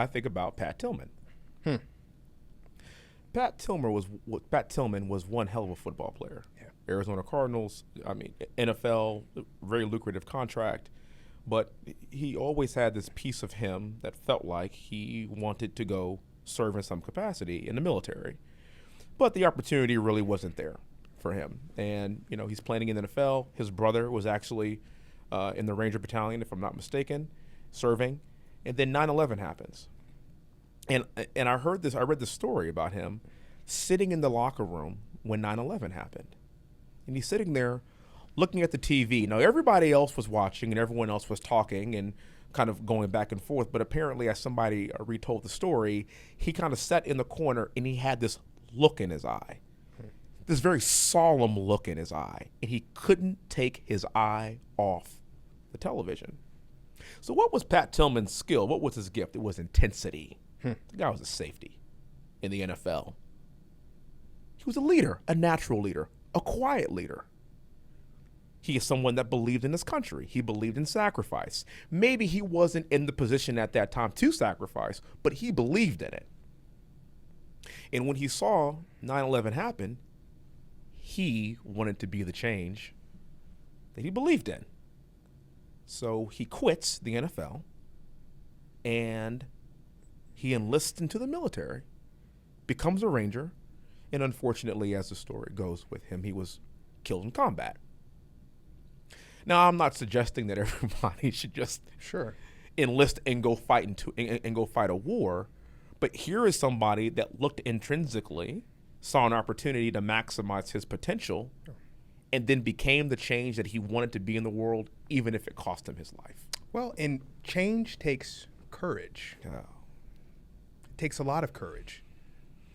I think about Pat Tillman. Hmm. Pat Tillman was one hell of a football player. Yeah. Arizona Cardinals, I mean, NFL, very lucrative contract. But he always had this piece of him that felt like he wanted to go serve in some capacity in the military. But the opportunity really wasn't there for him. And, he's playing in the NFL. His brother was actually in the Ranger Battalion, if I'm not mistaken, serving. And then 9/11 happens. And I read this story about him sitting in the locker room when 9/11 happened. And he's sitting there looking at the TV. Now, everybody else was watching and everyone else was talking and kind of going back and forth. But apparently, as somebody retold the story, he kind of sat in the corner and he had this look in his eye, this very solemn look in his eye. And he couldn't take his eye off the television. So what was Pat Tillman's skill? What was his gift? It was intensity. The guy was a safety in the NFL. He was a leader, a natural leader, a quiet leader. He is someone that believed in his country. He believed in sacrifice. Maybe he wasn't in the position at that time to sacrifice, but he believed in it. And when he saw 9/11 happen, he wanted to be the change that he believed in. So he quits the NFL and he enlists into the military, becomes a Ranger, and unfortunately, as the story goes with him, he was killed in combat. Now, I'm not suggesting that everybody should just enlist and go fight and go fight a war, but here is somebody that looked intrinsically, saw an opportunity to maximize his potential, and then became the change that he wanted to be in the world, even if it cost him his life. Well, and change takes courage. Yeah. It takes a lot of courage.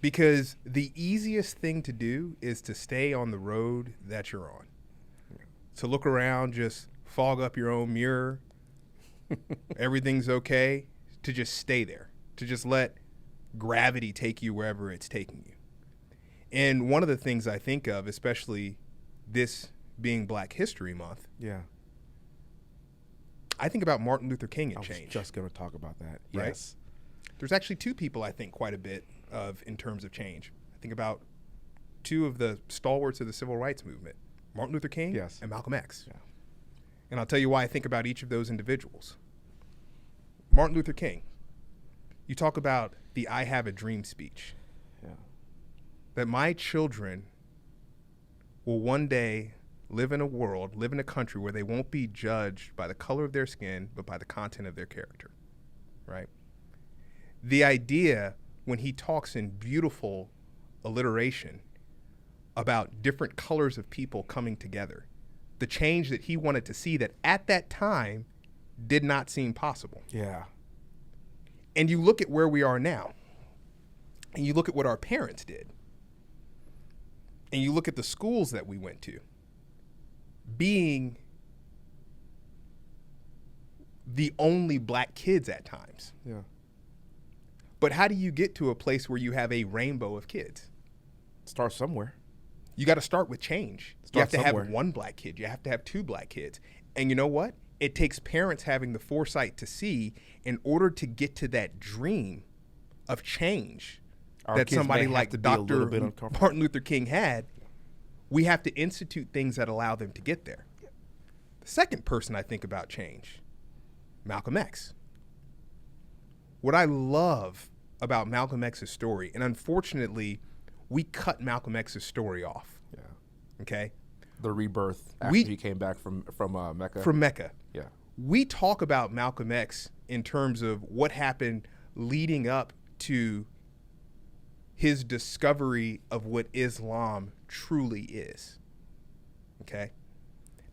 Because the easiest thing to do is to stay on the road that you're on. To look around, just fog up your own mirror, everything's okay, to just stay there, to just let gravity take you wherever it's taking you. And one of the things I think of, especially this being Black History Month, I think about Martin Luther King and change. I was just going to talk about that. Right? Yes. There's actually two people I think quite a bit of in terms of change. I think about two of the stalwarts of the civil rights movement, Martin Luther King and Malcolm X. Yeah. And I'll tell you why I think about each of those individuals. Martin Luther King, you talk about the I Have a Dream speech. Yeah. That my children will one day live in a country where they won't be judged by the color of their skin, but by the content of their character, right? The idea when he talks in beautiful alliteration about different colors of people coming together, the change that he wanted to see that at that time did not seem possible. Yeah. And you look at where we are now, and you look at what our parents did, and you look at the schools that we went to, being the only Black kids at times. Yeah. But how do you get to a place where you have a rainbow of kids? Start somewhere. You got to start with change. You have to somewhere. have one Black kid. You have to have two Black kids. And you know what? It takes parents having the foresight to see in order to get to that dream of change that somebody like Dr. Martin Luther King had, we have to institute things that allow them to get there. The second person I think about change, Malcolm X. What I love about Malcolm X's story, and unfortunately, we cut Malcolm X's story off. Yeah. Okay? The rebirth after he came back from Mecca. From Mecca. Yeah. We talk about Malcolm X in terms of what happened leading up to his discovery of what Islam truly is. Okay?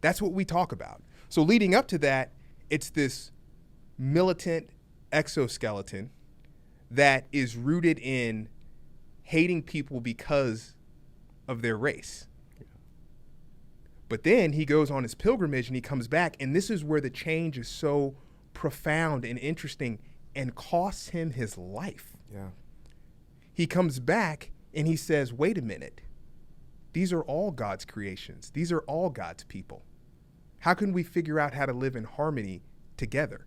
That's what we talk about. So leading up to that, it's this militant exoskeleton that is rooted in hating people because of their race. Yeah. But then he goes on his pilgrimage and he comes back, and this is where the change is so profound and interesting and costs him his life. Yeah. He comes back and he says, wait a minute. These are all God's creations. These are all God's people. How can we figure out how to live in harmony together?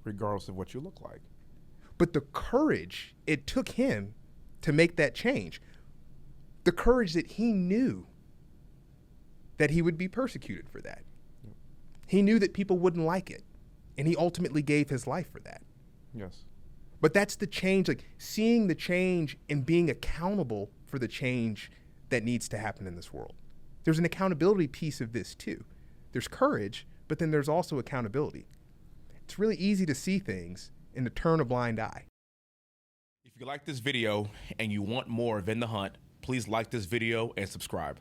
Regardless of what you look like. but the courage it took him to make that change, the courage that he knew that he would be persecuted for that. He knew that people wouldn't like it, and he ultimately gave his life for that. Yes. But that's the change, like seeing the change and being accountable for the change that needs to happen in this world. There's an accountability piece of this too. There's courage, but then there's also accountability. It's really easy to see things and to turn a blind eye. If you like this video and you want more of In the Hunt, please like this video and subscribe.